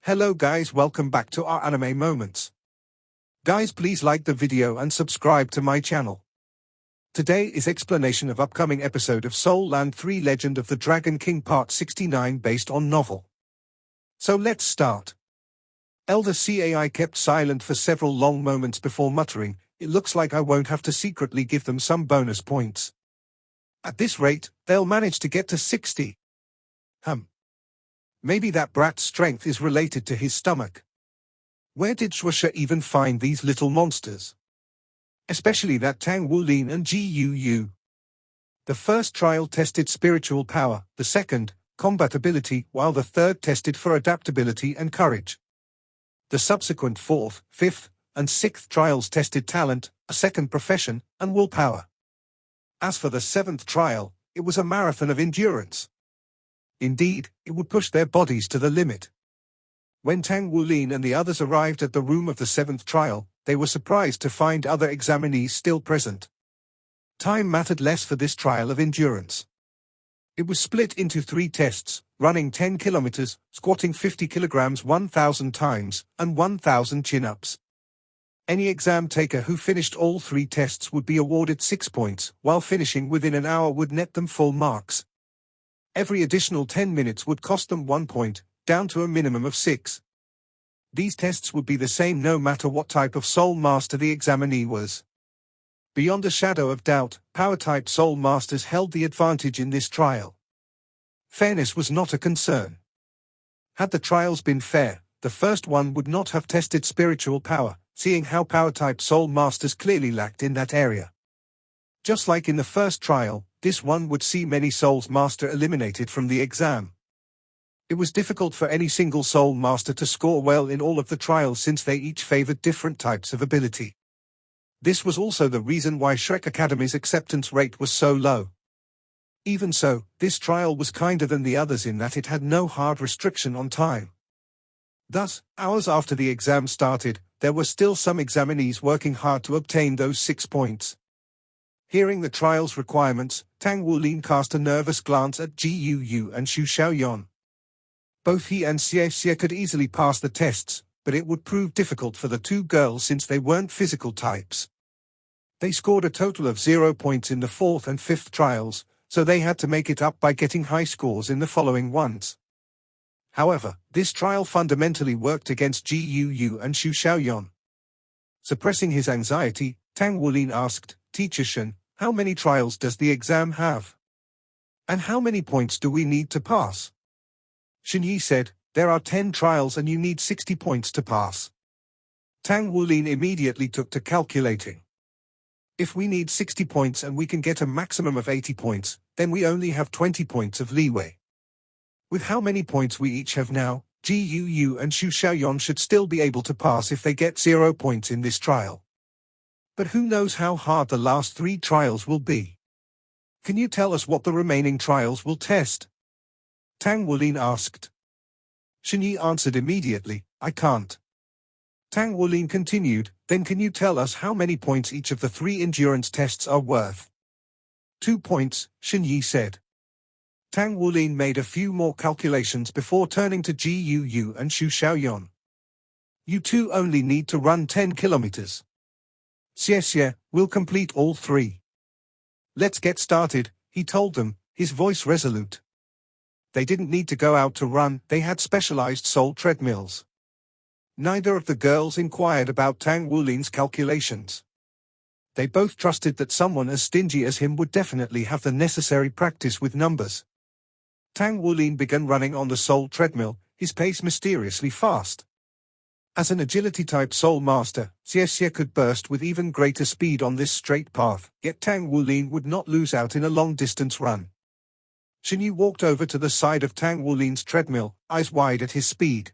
Hello guys, welcome back to our anime moments. Guys, please like the video and subscribe to my channel. Today is explanation of upcoming episode of Soul Land 3 Legend of the Dragon King Part 69 based on novel. So let's start. Elder CAI kept silent for several long moments before muttering, "It looks like I won't have to secretly give them some bonus points. At this rate, they'll manage to get to 60. Maybe that brat's strength is related to his stomach. Where did Shueisha even find these little monsters? Especially that Tang Wulin and Guu. The first trial tested spiritual power, the second, combat ability, while the third tested for adaptability and courage. The subsequent fourth, fifth, and sixth trials tested talent, a second profession, and willpower. As for the seventh trial, it was a marathon of endurance. Indeed, it would push their bodies to the limit. When Tang Wulin and the others arrived at the room of the seventh trial, they were surprised to find other examinees still present. Time mattered less for this trial of endurance. It was split into 3 tests, running 10 kilometers, squatting 50 kilograms 1,000 times, and 1,000 chin-ups. Any exam taker who finished all 3 tests would be awarded 6 points, while finishing within an hour would net them full marks. Every additional 10 minutes would cost them 1 point, down to a minimum of 6. These tests would be the same no matter what type of Soul Master the examinee was. Beyond a shadow of doubt, power-type Soul Masters held the advantage in this trial. Fairness was not a concern. Had the trials been fair, the first one would not have tested spiritual power, seeing how power-type Soul Masters clearly lacked in that area. Just like in the first trial, this one would see many Souls Master eliminated from the exam. It was difficult for any single Soul Master to score well in all of the trials since they each favored different types of ability. This was also the reason why Shrek Academy's acceptance rate was so low. Even so, this trial was kinder than the others in that it had no hard restriction on time. Thus, hours after the exam started, there were still some examinees working hard to obtain those 6 points. Hearing the trial's requirements, Tang Wulin cast a nervous glance at Guu and Xu Xiaoyan. Both he and Xie could easily pass the tests, but it would prove difficult for the 2 girls since they weren't physical types. They scored a total of 0 points in the 4th and 5th trials, so they had to make it up by getting high scores in the following ones. However, this trial fundamentally worked against Guu and Xu Xiaoyan. Suppressing his anxiety, Tang Wulin asked, "Teacher Shen, how many trials does the exam have? And how many points do we need to pass?" Shen Yi said, "There are 10 trials and you need 60 points to pass." Tang Wulin immediately took to calculating. If we need 60 points and we can get a maximum of 80 points, then we only have 20 points of leeway. With how many points we each have now, Guu and Xu Xiaoyan should still be able to pass if they get 0 points in this trial. But who knows how hard the last 3 trials will be? Can you tell us what the remaining trials will test? Tang Wulin asked. Shen Yi answered immediately, "I can't." Tang Wulin continued, "Then can you tell us how many points each of the 3 endurance tests are worth?" 2 points, Shen Yi said. Tang Wulin made a few more calculations before turning to Guu and Xu Xiaoyan. "You 2 only need to run 10 kilometers. Xie will complete all 3. Let's get started," he told them, his voice resolute. They didn't need to go out to run, they had specialized soul treadmills. Neither of the girls inquired about Tang Wulin's calculations. They both trusted that someone as stingy as him would definitely have the necessary practice with numbers. Tang Wulin began running on the soul treadmill, his pace mysteriously fast. As an agility-type Soul Master, Xie could burst with even greater speed on this straight path, yet Tang Wulin would not lose out in a long-distance run. Shen Yi walked over to the side of Tang Wulin's treadmill, eyes wide at his speed.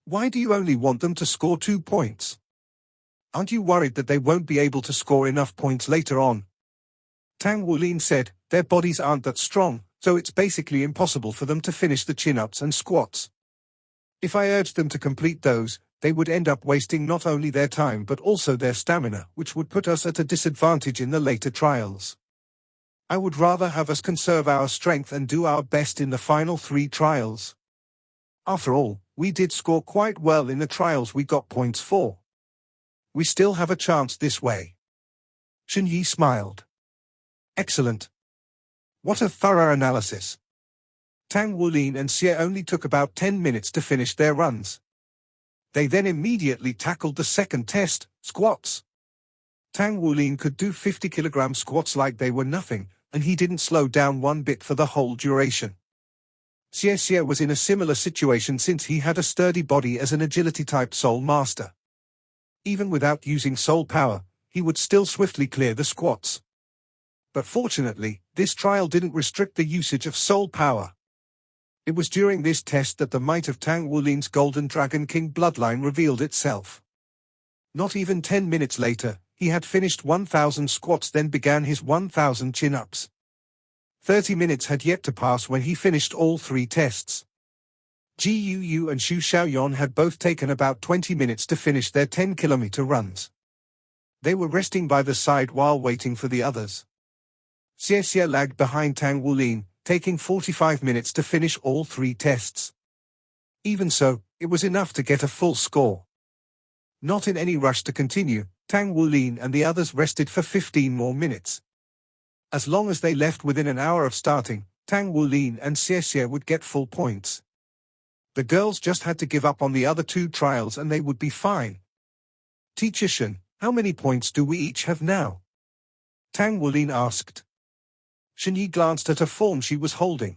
"Why do you only want them to score 2 points? Aren't you worried that they won't be able to score enough points later on?" Tang Wulin said, "Their bodies aren't that strong, so it's basically impossible for them to finish the chin-ups and squats. If I urged them to complete those, they would end up wasting not only their time but also their stamina, which would put us at a disadvantage in the later trials. I would rather have us conserve our strength and do our best in the final 3 trials." After all, we did score quite well in the trials we got points for. We still have a chance this way. Xinyi smiled. Excellent. What a thorough analysis. Tang Wulin and Xie only took about 10 minutes to finish their runs. They then immediately tackled the second test, squats. Tang Wulin could do 50-kilogram squats like they were nothing, and he didn't slow down one bit for the whole duration. Xie was in a similar situation since he had a sturdy body as an agility-type soul master. Even without using soul power, he would still swiftly clear the squats. But fortunately, this trial didn't restrict the usage of soul power. It was during this test that the might of Tang Wulin's Golden Dragon King bloodline revealed itself. Not even 10 minutes later, he had finished 1,000 squats, then began his 1,000 chin-ups. 30 minutes had yet to pass when he finished all 3 tests. Ji Yu and Xu Xiaoyan had both taken about 20 minutes to finish their 10-kilometer runs. They were resting by the side while waiting for the others. Xie lagged behind Tang Wulin, taking 45 minutes to finish all 3 tests. Even so, it was enough to get a full score. Not in any rush to continue, Tang Wulin and the others rested for 15 more minutes. As long as they left within an hour of starting, Tang Wulin and Xie would get full points. The girls just had to give up on the other 2 trials and they would be fine. Teacher Shen, how many points do we each have now? Tang Wulin asked. Xinyi glanced at a form she was holding.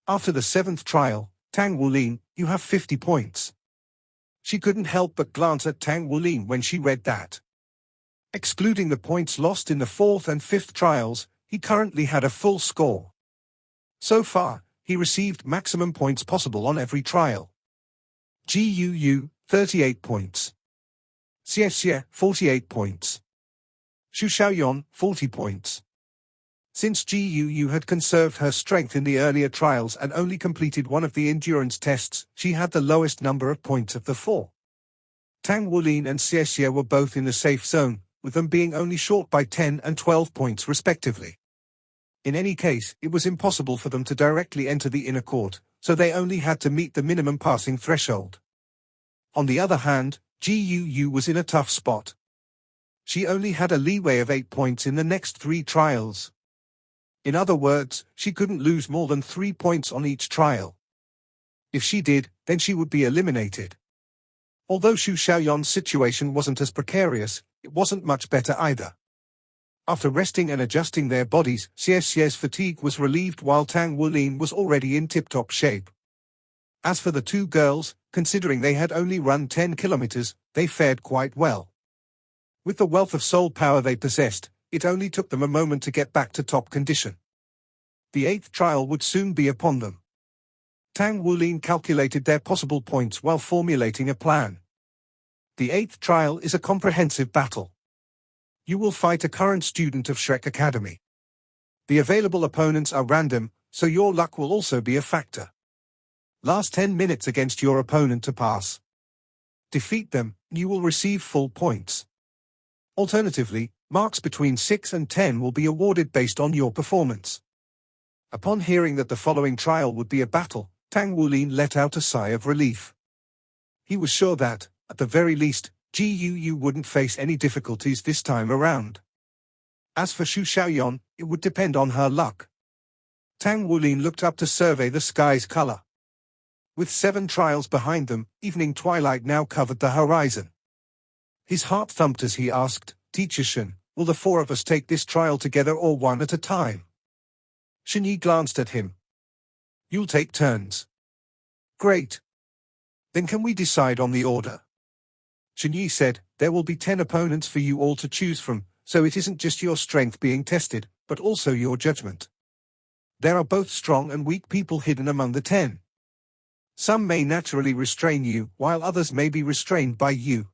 After the 7th trial, Tang Wulin, you have 50 points. She couldn't help but glance at Tang Wulin when she read that. Excluding the points lost in the 4th and 5th trials, he currently had a full score. So far, he received maximum points possible on every trial. Ji Yu, 38 points. Xie, 48 points. Xu Xiaoyan, 40 points. Since Ji Yu had conserved her strength in the earlier trials and only completed one of the endurance tests, she had the lowest number of points of the 4. Tang Wulin and Xie were both in the safe zone, with them being only short by 10 and 12 points respectively. In any case, it was impossible for them to directly enter the inner court, so they only had to meet the minimum passing threshold. On the other hand, Ji Yu was in a tough spot. She only had a leeway of 8 points in the next 3 trials. In other words, she couldn't lose more than 3 points on each trial. If she did, then she would be eliminated. Although Xu Xiaoyan's situation wasn't as precarious, it wasn't much better either. After resting and adjusting their bodies, Xie's fatigue was relieved while Tang Wulin was already in tip-top shape. As for the 2 girls, considering they had only run 10 kilometers, they fared quite well. With the wealth of soul power they possessed, it only took them a moment to get back to top condition. The 8th trial would soon be upon them. Tang Wulin calculated their possible points while formulating a plan. The 8th trial is a comprehensive battle. You will fight a current student of Shrek Academy. The available opponents are random, so your luck will also be a factor. Last 10 minutes against your opponent to pass. Defeat them, and you will receive full points. Alternatively, marks between 6 and 10 will be awarded based on your performance. Upon hearing that the following trial would be a battle, Tang Wulin let out a sigh of relief. He was sure that, at the very least, Ji Yu wouldn't face any difficulties this time around. As for Xu Xiaoyan, it would depend on her luck. Tang Wulin looked up to survey the sky's color. With 7 trials behind them, evening twilight now covered the horizon. His heart thumped as he asked, Teacher Shen, will the 4 of us take this trial together or one at a time? Xinyi glanced at him. You'll take turns. Great. Then can we decide on the order? Xinyi said, there will be 10 opponents for you all to choose from, so it isn't just your strength being tested, but also your judgment. There are both strong and weak people hidden among the 10. Some may naturally restrain you, while others may be restrained by you.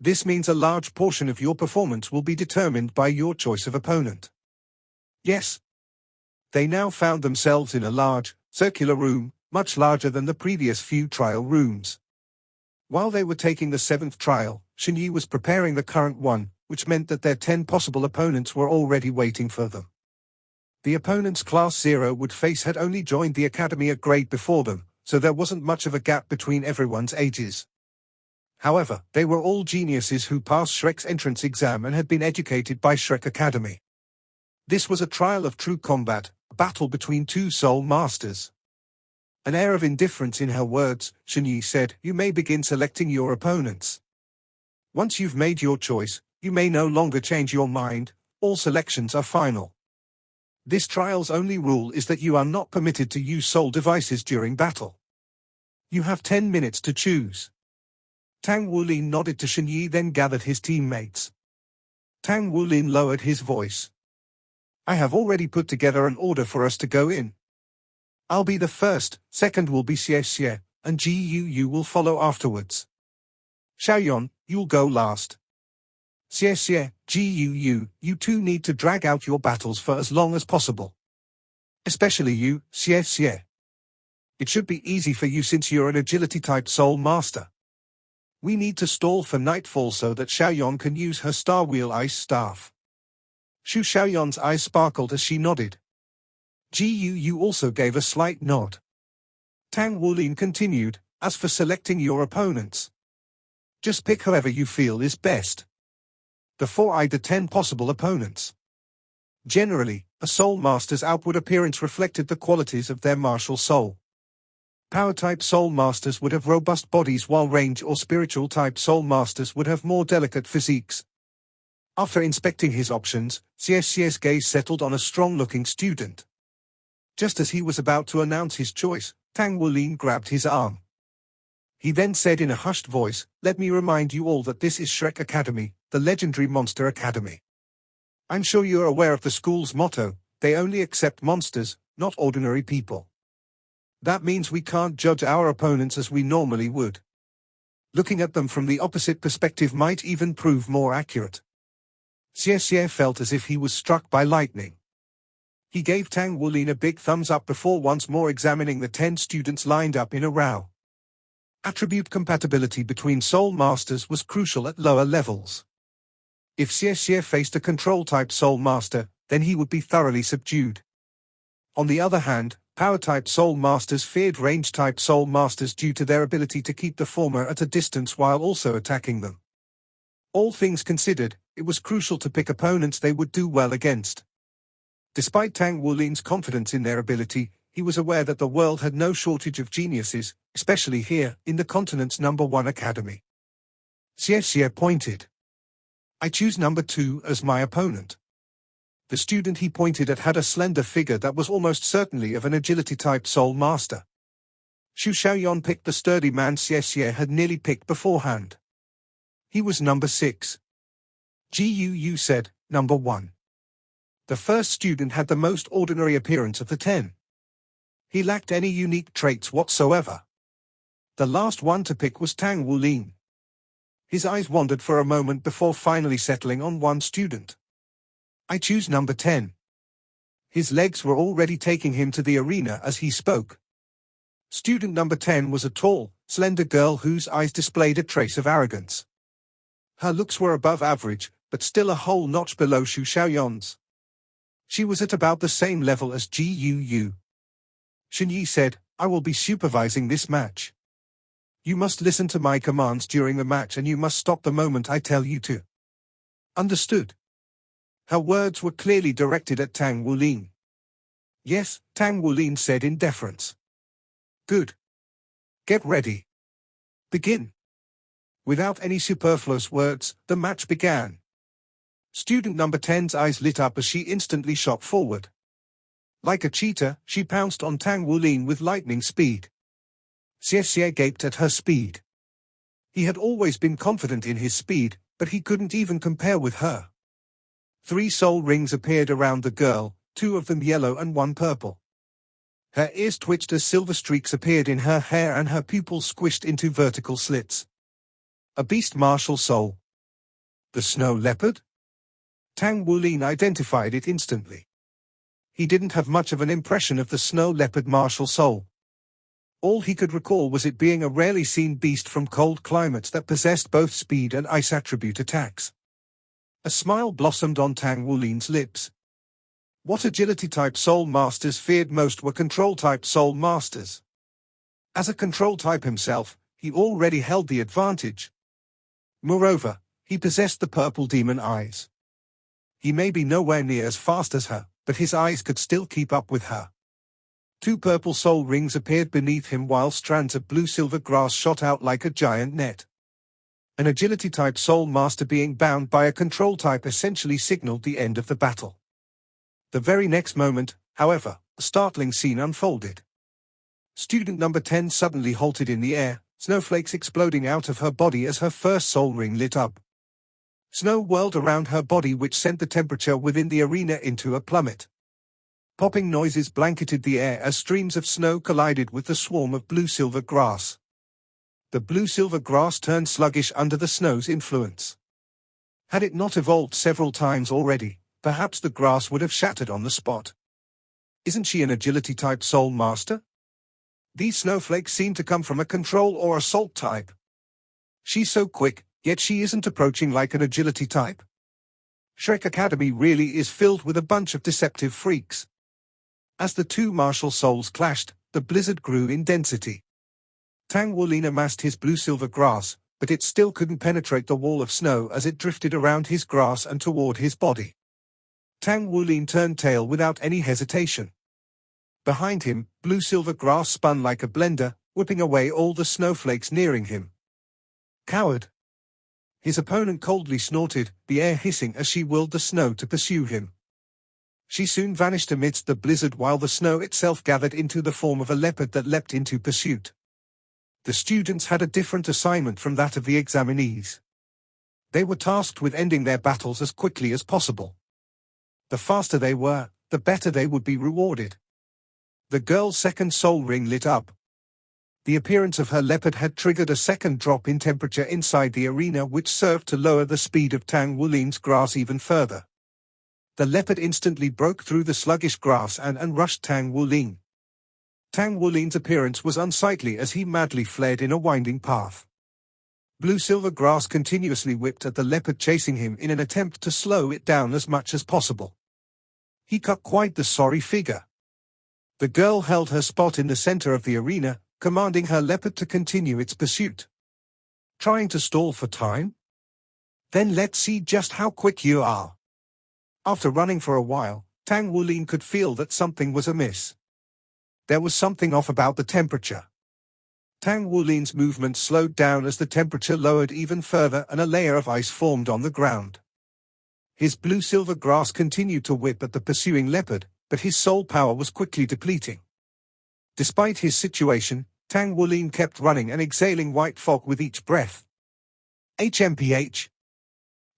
This means a large portion of your performance will be determined by your choice of opponent. Yes. They now found themselves in a large, circular room, much larger than the previous few trial rooms. While they were taking the 7th trial, Xinyi was preparing the current one, which meant that their 10 possible opponents were already waiting for them. The opponents Class 0 would face had only joined the academy a grade before them, so there wasn't much of a gap between everyone's ages. However, they were all geniuses who passed Shrek's entrance exam and had been educated by Shrek Academy. This was a trial of true combat, a battle between two soul masters. An air of indifference in her words, Shen said, "You may begin selecting your opponents. Once you've made your choice, you may no longer change your mind. All selections are final. This trial's only rule is that you are not permitted to use soul devices during battle. You have 10 minutes to choose." Tang Wulin nodded to Shen Yi, then gathered his teammates. Tang Wulin lowered his voice. "I have already put together an order for us to go in. I'll be the first, second will be Xie Xie, and Gu will follow afterwards. Xiaoyan, you'll go last. Xie Xie, Gu, you two need to drag out your battles for as long as possible. Especially you, Xie Xie. It should be easy for you since you're an agility-type soul master. We need to stall for nightfall so that Xiaoyan can use her Star Wheel Ice Staff." Shu Xiaoyan's eyes sparkled as she nodded. Gu also gave a slight nod. Tang Wulin continued, "As for selecting your opponents, just pick whoever you feel is best. The 4 either 10 possible opponents. Generally, a soul master's outward appearance reflected the qualities of their martial soul. Power-type soul masters would have robust bodies while range or spiritual-type soul masters would have more delicate physiques." After inspecting his options, Xie Xie's gaze settled on a strong-looking student. Just as he was about to announce his choice, Tang Wulin grabbed his arm. He then said in a hushed voice, "Let me remind you all that this is Shrek Academy, the legendary monster academy. I'm sure you're aware of the school's motto, they only accept monsters, not ordinary people. That means we can't judge our opponents as we normally would. Looking at them from the opposite perspective might even prove more accurate." Xie Xie felt as if he was struck by lightning. He gave Tang Wulin a big thumbs up before once more examining the 10 students lined up in a row. Attribute compatibility between soul masters was crucial at lower levels. If Xie Xie faced a control-type soul master, then he would be thoroughly subdued. On the other hand, power-type soul masters feared range-type soul masters due to their ability to keep the former at a distance while also attacking them. All things considered, it was crucial to pick opponents they would do well against. Despite Tang Wulin's confidence in their ability, he was aware that the world had no shortage of geniuses, especially here, in the continent's #1 academy. Xie Xie pointed. "I choose number 2 as my opponent." The student he pointed at had a slender figure that was almost certainly of an agility-type soul master. Shu Xiaoyan picked the sturdy man Xie Xie had nearly picked beforehand. He was number 6. Gu said, "Number 1. The first student had the most ordinary appearance of the 10. He lacked any unique traits whatsoever. The last one to pick was Tang Wulin." His eyes wandered for a moment before finally settling on one student. "I choose number 10. His legs were already taking him to the arena as he spoke. Student number 10 was a tall, slender girl whose eyes displayed a trace of arrogance. Her looks were above average, but still a whole notch below Shu Xiaoyan's. She was at about the same level as Gu. Shen Yi said, "I will be supervising this match. You must listen to my commands during the match and you must stop the moment I tell you to. Understood?" Her words were clearly directed at Tang Wulin. "Yes," Tang Wulin said in deference. "Good. Get ready. Begin." Without any superfluous words, the match began. Student number 10's eyes lit up as she instantly shot forward. Like a cheetah, she pounced on Tang Wulin with lightning speed. Xie Xie gaped at her speed. He had always been confident in his speed, but he couldn't even compare with her. 3 soul rings appeared around the girl, 2 of them yellow and 1 purple. Her ears twitched as silver streaks appeared in her hair and her pupils squished into vertical slits. A beast martial soul. The snow leopard? Tang Wulin identified it instantly. He didn't have much of an impression of the snow leopard martial soul. All he could recall was it being a rarely seen beast from cold climates that possessed both speed and ice attribute attacks. A smile blossomed on Tang Wulin's lips. What agility-type soul masters feared most were control-type soul masters. As a control type himself, he already held the advantage. Moreover, he possessed the purple demon eyes. He may be nowhere near as fast as her, but his eyes could still keep up with her. 2 purple soul rings appeared beneath him while strands of blue-silver grass shot out like a giant net. An agility-type soul master being bound by a control type essentially signaled the end of the battle. The very next moment, however, a startling scene unfolded. Student number 10 suddenly halted in the air, snowflakes exploding out of her body as her first soul ring lit up. Snow whirled around her body, which sent the temperature within the arena into a plummet. Popping noises blanketed the air as streams of snow collided with the swarm of blue-silver grass. The blue-silver grass turned sluggish under the snow's influence. Had it not evolved several times already, perhaps the grass would have shattered on the spot. Isn't she an agility-type soul master? These snowflakes seem to come from a control or assault type. She's so quick, yet she isn't approaching like an agility type. Shrek Academy really is filled with a bunch of deceptive freaks. As the 2 martial souls clashed, the blizzard grew in density. Tang Wulin amassed his blue-silver grass, but it still couldn't penetrate the wall of snow as it drifted around his grass and toward his body. Tang Wulin turned tail without any hesitation. Behind him, blue-silver grass spun like a blender, whipping away all the snowflakes nearing him. Coward! His opponent coldly snorted, the air hissing as she whirled the snow to pursue him. She soon vanished amidst the blizzard while the snow itself gathered into the form of a leopard that leapt into pursuit. The students had a different assignment from that of the examinees. They were tasked with ending their battles as quickly as possible. The faster they were, the better they would be rewarded. The girl's second soul ring lit up. The appearance of her leopard had triggered a second drop in temperature inside the arena, which served to lower the speed of Tang Wulin's grass even further. The leopard instantly broke through the sluggish grass and rushed Tang Wulin. Tang Wulin's appearance was unsightly as he madly fled in a winding path. Blue-silver grass continuously whipped at the leopard, chasing him in an attempt to slow it down as much as possible. He cut quite the sorry figure. The girl held her spot in the center of the arena, commanding her leopard to continue its pursuit. Trying to stall for time? Then let's see just how quick you are. After running for a while, Tang Wulin could feel that something was amiss. There was something off about the temperature. Tang Wulin's movement slowed down as the temperature lowered even further and a layer of ice formed on the ground. His blue-silver grass continued to whip at the pursuing leopard, but his soul power was quickly depleting. Despite his situation, Tang Wulin kept running and exhaling white fog with each breath. HMPH.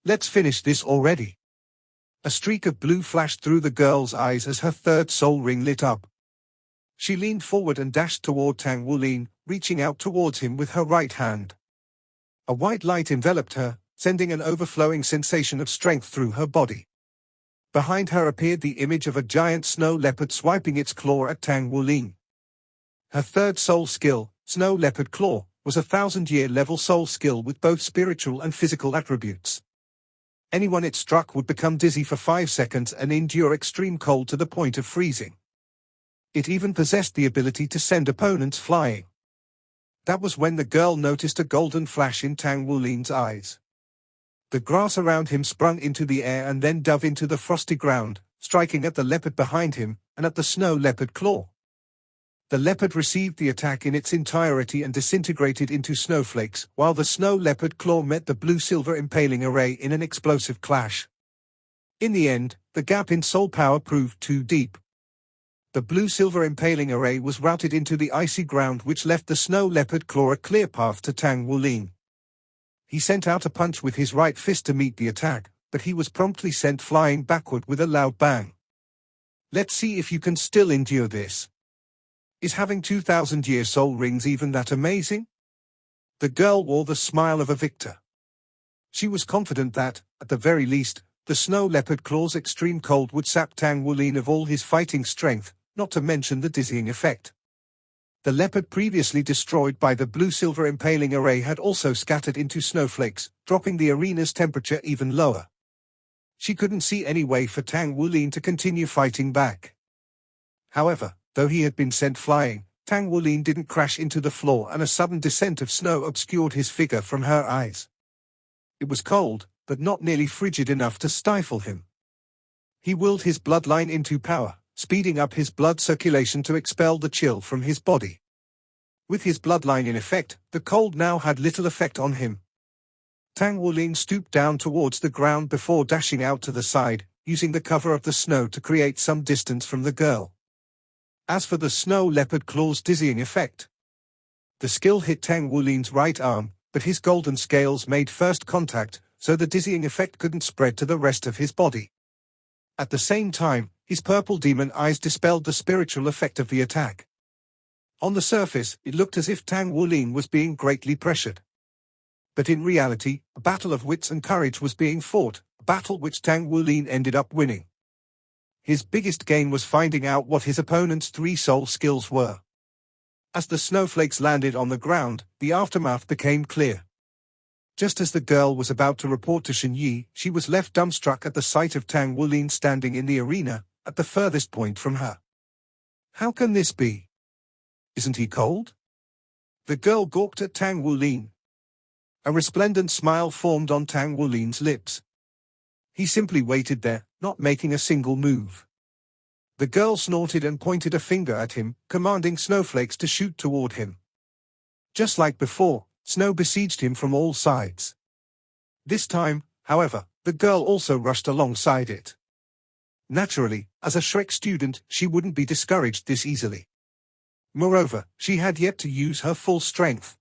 Let's finish this already. A streak of blue flashed through the girl's eyes as her third soul ring lit up. She leaned forward and dashed toward Tang Wulin, reaching out towards him with her right hand. A white light enveloped her, sending an overflowing sensation of strength through her body. Behind her appeared the image of a giant snow leopard swiping its claw at Tang Wulin. Her third soul skill, Snow Leopard Claw, was a 1000-year level soul skill with both spiritual and physical attributes. Anyone it struck would become dizzy for 5 seconds and endure extreme cold to the point of freezing. It even possessed the ability to send opponents flying. That was when the girl noticed a golden flash in Tang Wulin's eyes. The grass around him sprung into the air and then dove into the frosty ground, striking at the leopard behind him and at the Snow Leopard Claw. The leopard received the attack in its entirety and disintegrated into snowflakes, while the Snow Leopard Claw met the blue-silver impaling array in an explosive clash. In the end, the gap in soul power proved too deep. The blue-silver impaling array was routed into the icy ground, which left the Snow Leopard Claw a clear path to Tang Wulin. He sent out a punch with his right fist to meet the attack, but he was promptly sent flying backward with a loud bang. Let's see if you can still endure this. Is having 2000-year soul rings even that amazing? The girl wore the smile of a victor. She was confident that, at the very least, the Snow Leopard Claw's extreme cold would sap Tang Wulin of all his fighting strength, not to mention the dizzying effect. The leopard previously destroyed by the blue-silver impaling array had also scattered into snowflakes, dropping the arena's temperature even lower. She couldn't see any way for Tang Wulin to continue fighting back. However, though he had been sent flying, Tang Wulin didn't crash into the floor, and a sudden descent of snow obscured his figure from her eyes. It was cold, but not nearly frigid enough to stifle him. He willed his bloodline into power, speeding up his blood circulation to expel the chill from his body. With his bloodline in effect, the cold now had little effect on him. Tang Wulin stooped down towards the ground before dashing out to the side, using the cover of the snow to create some distance from the girl. As for the snow leopard claw's dizzying effect, the skill hit Tang Wulin's right arm, but his golden scales made first contact, so the dizzying effect couldn't spread to the rest of his body. At the same time, his purple demon eyes dispelled the spiritual effect of the attack. On the surface, it looked as if Tang Wulin was being greatly pressured. But in reality, a battle of wits and courage was being fought, a battle which Tang Wulin ended up winning. His biggest gain was finding out what his opponent's 3 soul skills were. As the snowflakes landed on the ground, the aftermath became clear. Just as the girl was about to report to Shen Yi, she was left dumbstruck at the sight of Tang Wulin standing in the arena, at the furthest point from her. How can this be? Isn't he cold? The girl gawked at Tang Wulin. A resplendent smile formed on Tang Wulin's lips. He simply waited there, not making a single move. The girl snorted and pointed a finger at him, commanding snowflakes to shoot toward him. Just like before, snow besieged him from all sides. This time, however, the girl also rushed alongside it. Naturally, as a Shrek student, she wouldn't be discouraged this easily. Moreover, she had yet to use her full strength.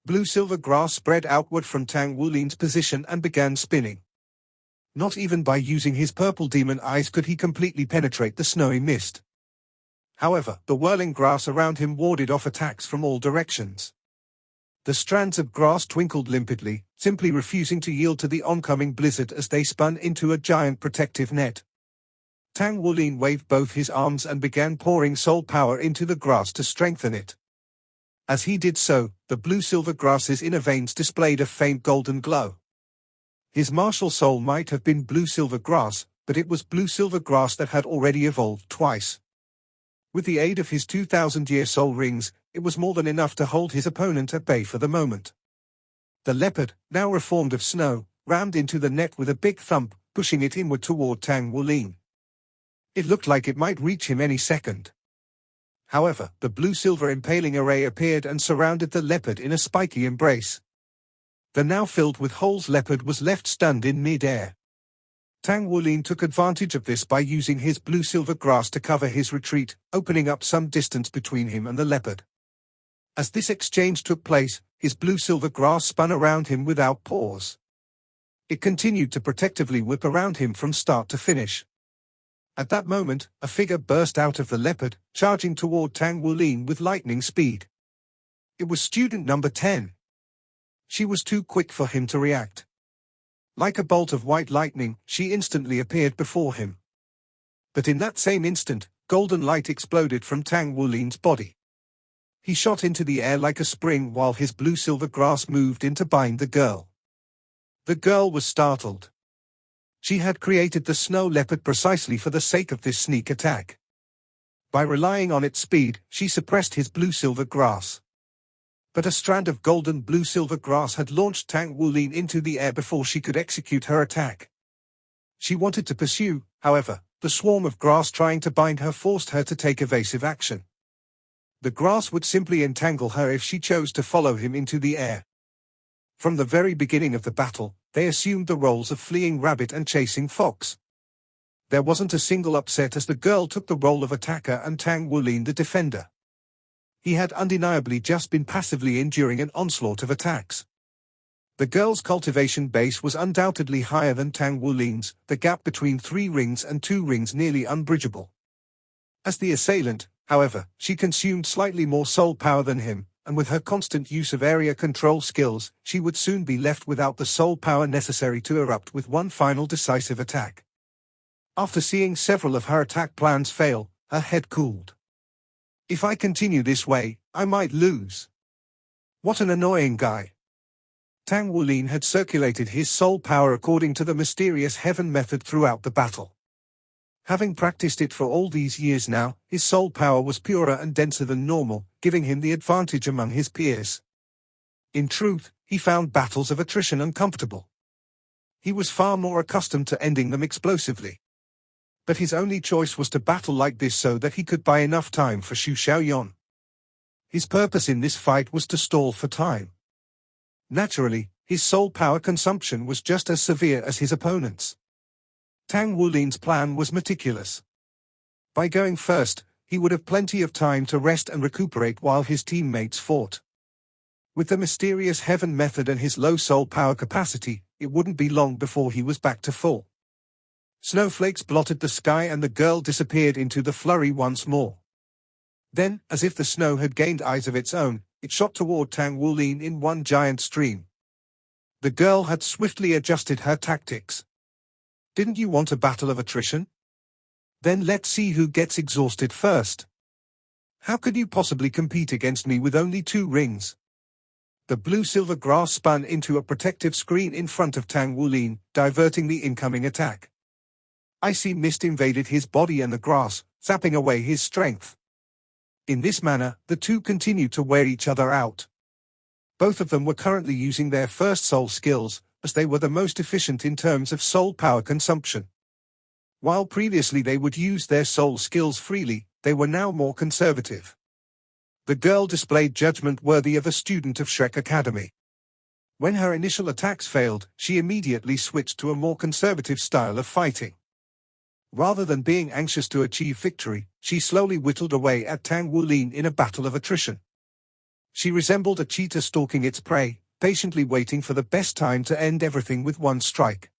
Blue-silver grass spread outward from Tang Wulin's position and began spinning. Not even by using his purple demon eyes could he completely penetrate the snowy mist. However, the whirling grass around him warded off attacks from all directions. The strands of grass twinkled limpidly, simply refusing to yield to the oncoming blizzard as they spun into a giant protective net. Tang Wulin waved both his arms and began pouring soul power into the grass to strengthen it. As he did so, the blue-silver grass's inner veins displayed a faint golden glow. His martial soul might have been blue-silver grass, but it was blue-silver grass that had already evolved twice. With the aid of his 2,000-year soul rings, it was more than enough to hold his opponent at bay for the moment. The leopard, now reformed of snow, rammed into the net with a big thump, pushing it inward toward Tang Wulin. It looked like it might reach him any second. However, the blue-silver impaling array appeared and surrounded the leopard in a spiky embrace. The now filled with holes leopard was left stunned in mid-air. Tang Wulin took advantage of this by using his blue-silver grass to cover his retreat, opening up some distance between him and the leopard. As this exchange took place, his blue-silver grass spun around him without pause. It continued to protectively whip around him from start to finish. At that moment, a figure burst out of the leopard, charging toward Tang Wulin with lightning speed. It was student number 10. She was too quick for him to react. Like a bolt of white lightning, she instantly appeared before him. But in that same instant, golden light exploded from Tang Wulin's body. He shot into the air like a spring while his blue-silver grass moved in to bind the girl. The girl was startled. She had created the snow leopard precisely for the sake of this sneak attack. By relying on its speed, she suppressed his blue-silver grass. But a strand of golden blue-silver grass had launched Tang Wulin into the air before she could execute her attack. She wanted to pursue, however, the swarm of grass trying to bind her forced her to take evasive action. The grass would simply entangle her if she chose to follow him into the air. From the very beginning of the battle, they assumed the roles of fleeing rabbit and chasing fox. There wasn't a single upset as the girl took the role of attacker and Tang Wulin the defender. He had undeniably just been passively enduring an onslaught of attacks. The girl's cultivation base was undoubtedly higher than Tang Wulin's, the gap between 3 rings and 2 rings nearly unbridgeable. As the assailant, however, she consumed slightly more soul power than him, and with her constant use of area control skills, she would soon be left without the soul power necessary to erupt with one final decisive attack. After seeing several of her attack plans fail, her head cooled. If I continue this way, I might lose. What an annoying guy. Tang Wulin had circulated his soul power according to the mysterious heaven method throughout the battle. Having practiced it for all these years now, his soul power was purer and denser than normal, giving him the advantage among his peers. In truth, he found battles of attrition uncomfortable. He was far more accustomed to ending them explosively. But his only choice was to battle like this so that he could buy enough time for Xu Xiaoyan. His purpose in this fight was to stall for time. Naturally, his soul power consumption was just as severe as his opponent's. Tang Wulin's plan was meticulous. By going first, he would have plenty of time to rest and recuperate while his teammates fought. With the mysterious heaven method and his low soul power capacity, it wouldn't be long before he was back to full. Snowflakes blotted the sky and the girl disappeared into the flurry once more. Then, as if the snow had gained eyes of its own, it shot toward Tang Wulin in one giant stream. The girl had swiftly adjusted her tactics. Didn't you want a battle of attrition? Then let's see who gets exhausted first. How could you possibly compete against me with only 2 rings? The blue-silver grass spun into a protective screen in front of Tang Wulin, diverting the incoming attack. Icy mist invaded his body and the grass, zapping away his strength. In this manner, the two continued to wear each other out. Both of them were currently using their first soul skills, as they were the most efficient in terms of soul power consumption. While previously they would use their soul skills freely, they were now more conservative. The girl displayed judgment worthy of a student of Shrek Academy. When her initial attacks failed, she immediately switched to a more conservative style of fighting. Rather than being anxious to achieve victory, she slowly whittled away at Tang Wulin in a battle of attrition. She resembled a cheetah stalking its prey, patiently waiting for the best time to end everything with one strike.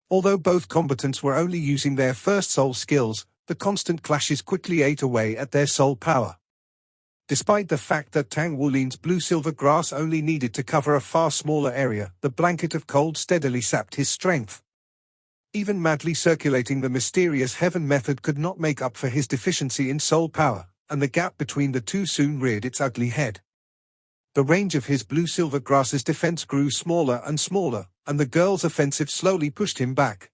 Although both combatants were only using their first soul skills, the constant clashes quickly ate away at their soul power. Despite the fact that Tang Wulin's blue-silver grass only needed to cover a far smaller area, the blanket of cold steadily sapped his strength. Even madly circulating the mysterious heaven method could not make up for his deficiency in soul power, and the gap between the two soon reared its ugly head. The range of his blue-silver grass's defense grew smaller and smaller, and the girl's offensive slowly pushed him back.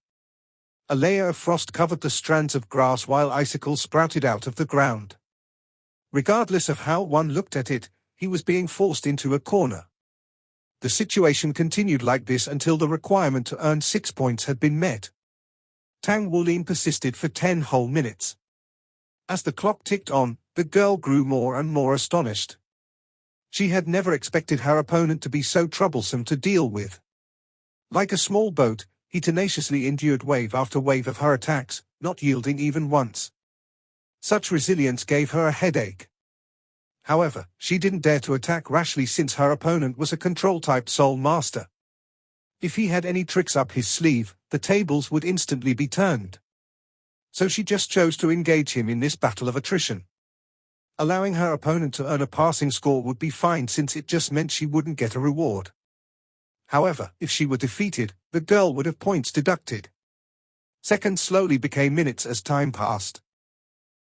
A layer of frost covered the strands of grass while icicles sprouted out of the ground. Regardless of how one looked at it, he was being forced into a corner. The situation continued like this until the requirement to earn 6 points had been met. Tang Wulin persisted for 10 whole minutes. As the clock ticked on, the girl grew more and more astonished. She had never expected her opponent to be so troublesome to deal with. Like a small boat, he tenaciously endured wave after wave of her attacks, not yielding even once. Such resilience gave her a headache. However, she didn't dare to attack rashly since her opponent was a control-type soul master. If he had any tricks up his sleeve, the tables would instantly be turned. So she just chose to engage him in this battle of attrition. Allowing her opponent to earn a passing score would be fine since it just meant she wouldn't get a reward. However, if she were defeated, the girl would have points deducted. Seconds slowly became minutes as time passed.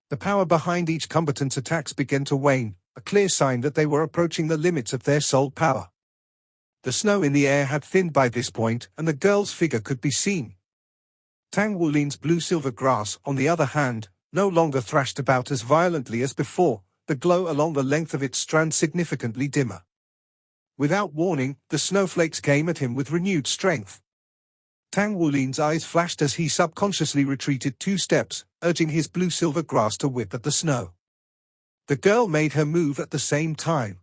The power behind each combatant's attacks began to wane, a clear sign that they were approaching the limits of their soul power. The snow in the air had thinned by this point, and the girl's figure could be seen. Tang Wulin's blue-silver grass, on the other hand, no longer thrashed about as violently as before, the glow along the length of its strand significantly dimmer. Without warning, the snowflakes came at him with renewed strength. Tang Wulin's eyes flashed as he subconsciously retreated 2 steps, urging his blue-silver grass to whip at the snow. The girl made her move at the same time.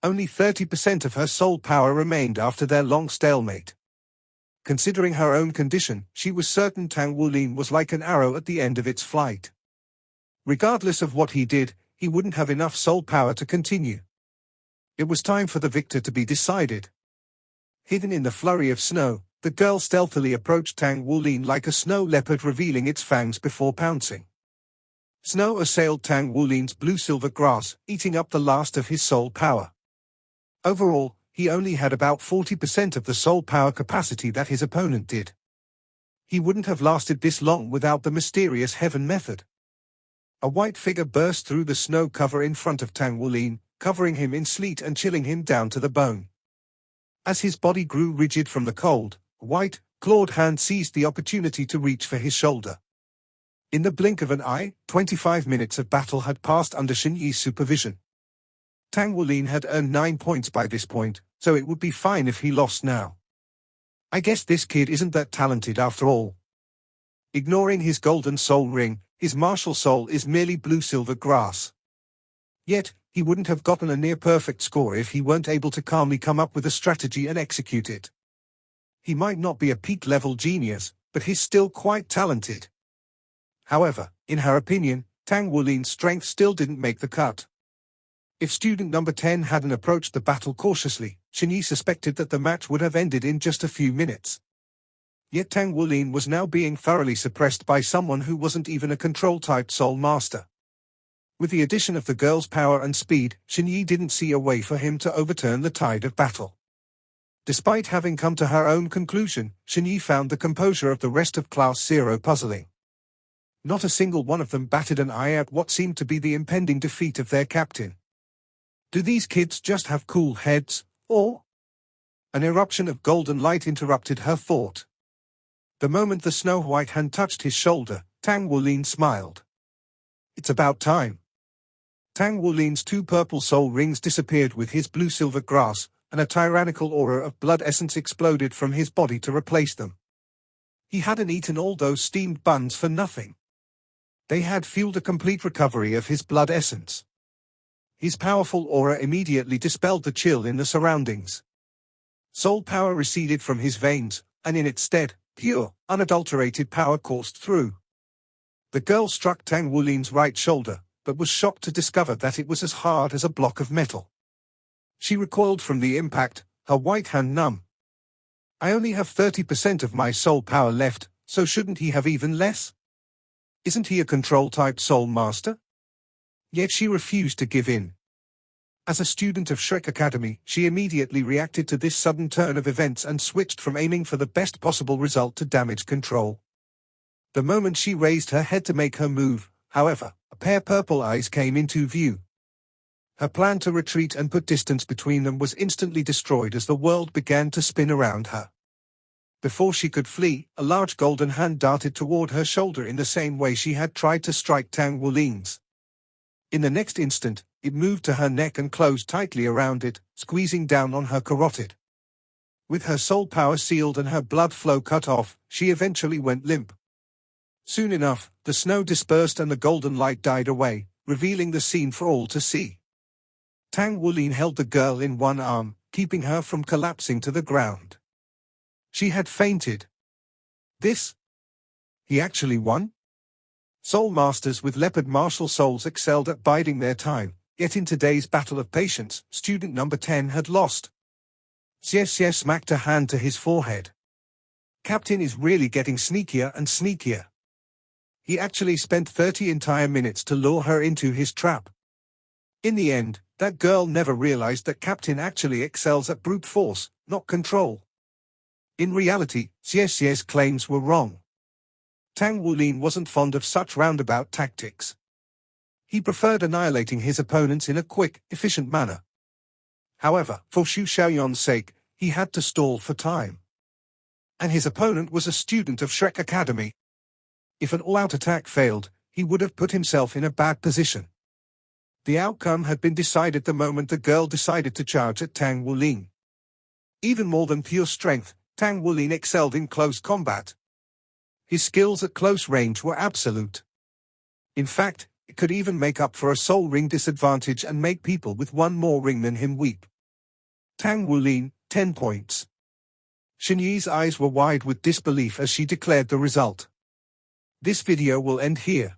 Only 30% of her soul power remained after their long stalemate. Considering her own condition, she was certain Tang Wulin was like an arrow at the end of its flight. Regardless of what he did, he wouldn't have enough soul power to continue. It was time for the victor to be decided. Hidden in the flurry of snow, the girl stealthily approached Tang Wulin like a snow leopard revealing its fangs before pouncing. Snow assailed Tang Wulin's blue-silver grass, eating up the last of his soul power. Overall, he only had about 40% of the soul power capacity that his opponent did. He wouldn't have lasted this long without the mysterious heaven method. A white figure burst through the snow cover in front of Tang Wulin, covering him in sleet and chilling him down to the bone. As his body grew rigid from the cold, a white, clawed hand seized the opportunity to reach for his shoulder. In the blink of an eye, 25 minutes of battle had passed under Xin Yi's supervision. Tang Wulin had earned 9 points by this point, so it would be fine if he lost now. I guess this kid isn't that talented after all. Ignoring his golden soul ring, his martial soul is merely blue-silver grass. Yet, he wouldn't have gotten a near-perfect score if he weren't able to calmly come up with a strategy and execute it. He might not be a peak-level genius, but he's still quite talented. However, in her opinion, Tang Wulin's strength still didn't make the cut. If student number 10 hadn't approached the battle cautiously, Xin Yi suspected that the match would have ended in just a few minutes. Yet Tang Wulin was now being thoroughly suppressed by someone who wasn't even a control-type soul master. With the addition of the girl's power and speed, Xin Yi didn't see a way for him to overturn the tide of battle. Despite having come to her own conclusion, Xin Yi found the composure of the rest of Class 0 puzzling. Not a single one of them batted an eye at what seemed to be the impending defeat of their captain. Do these kids just have cool heads, or? An eruption of golden light interrupted her thought. The moment the snow-white hand touched his shoulder, Tang Wulin smiled. It's about time. Tang Wulin's 2 purple soul rings disappeared with his blue-silver grass, and a tyrannical aura of blood essence exploded from his body to replace them. He hadn't eaten all those steamed buns for nothing. They had fueled a complete recovery of his blood essence. His powerful aura immediately dispelled the chill in the surroundings. Soul power receded from his veins, and in its stead, pure, unadulterated power coursed through. The girl struck Tang Wulin's right shoulder, but was shocked to discover that it was as hard as a block of metal. She recoiled from the impact, her white hand numb. I only have 30% of my soul power left, so shouldn't he have even less? Isn't he a control-type soul master? Yet she refused to give in. As a student of Shrek Academy, she immediately reacted to this sudden turn of events and switched from aiming for the best possible result to damage control. The moment she raised her head to make her move, however, a pair of purple eyes came into view. Her plan to retreat and put distance between them was instantly destroyed as the world began to spin around her. Before she could flee, a large golden hand darted toward her shoulder in the same way she had tried to strike Tang Wulin's. In the next instant, it moved to her neck and closed tightly around it, squeezing down on her carotid. With her soul power sealed and her blood flow cut off, she eventually went limp. Soon enough, the snow dispersed and the golden light died away, revealing the scene for all to see. Tang Wulin held the girl in one arm, keeping her from collapsing to the ground. She had fainted. He actually won? Soul masters with leopard martial souls excelled at biding their time, yet in today's battle of patience, student number 10 had lost. Xie smacked a hand to his forehead. Captain is really getting sneakier and sneakier. He actually spent 30 entire minutes to lure her into his trap. In the end, that girl never realized that Captain actually excels at brute force, not control. In reality, Xie's claims were wrong. Tang Wulin wasn't fond of such roundabout tactics. He preferred annihilating his opponents in a quick, efficient manner. However, for Xu Xiaoyuan's sake, he had to stall for time. And his opponent was a student of Shrek Academy. If an all-out attack failed, he would have put himself in a bad position. The outcome had been decided the moment the girl decided to charge at Tang Wulin. Even more than pure strength, Tang Wulin excelled in close combat. His skills at close range were absolute. In fact, it could even make up for a soul ring disadvantage and make people with one more ring than him weep. Tang Wulin, 10 points. Xin Yi's eyes were wide with disbelief as she declared the result. This video will end here.